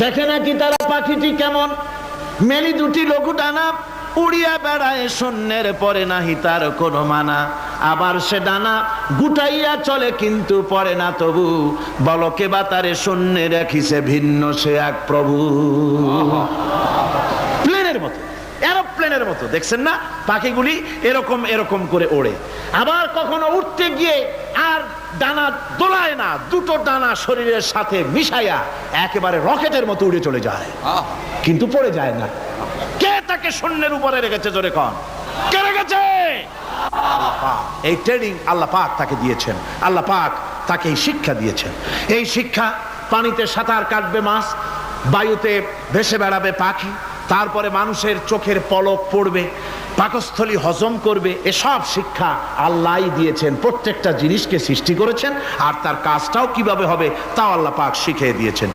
দেখে নাকি তারা পাখিটি কেমন মেলি দুটি লঘু ডানা উড়িয়া বেড়ায় শূন্যের পরে নাহি তার কোনো মানা। আবার সে ডানা গুটাইয়া চলে কিন্তু পরে না তবু বলকে বাতারে শূন্যে রাখিছে ভিন্ন সে এক প্রভু। প্লেনের মতো, এরোপ্লেনের মতো দেখছেন না পাখিগুলি এরকম এরকম করে ওড়ে। আবার কখনো উঠতে গিয়ে আর ডানা দোলায় না, দুটো ডানা শরীরের সাথে মিশাইয়া একেবারে রকেটের মতো উড়ে চলে যায়, কিন্তু পড়ে যায় না। কে তাকে শূন্যের উপরে রেখেছে? জোরে কন, কে রেখেছে? আল্লাহ পাক। এই ট্রেনিং আল্লাহ পাক তাকে দিয়েছেন, আল্লাহ পাক তাকে এই শিক্ষা দিয়েছেন। এই শিক্ষা, পানিতে সাঁতার কাটবে মাছ, বায়ুতে ভেসে বেড়াবে পাখি, তারপরে মানুষের চোখের পলক পড়বে, পাকস্থলী হজম করবে, এসব শিক্ষা আল্লাহই দিয়েছেন। প্রত্যেকটা জিনিসকে সৃষ্টি করেছেন আর তার কাজটাও কিভাবে হবে তাও আল্লাহ পাক শিখিয়ে দিয়েছেন।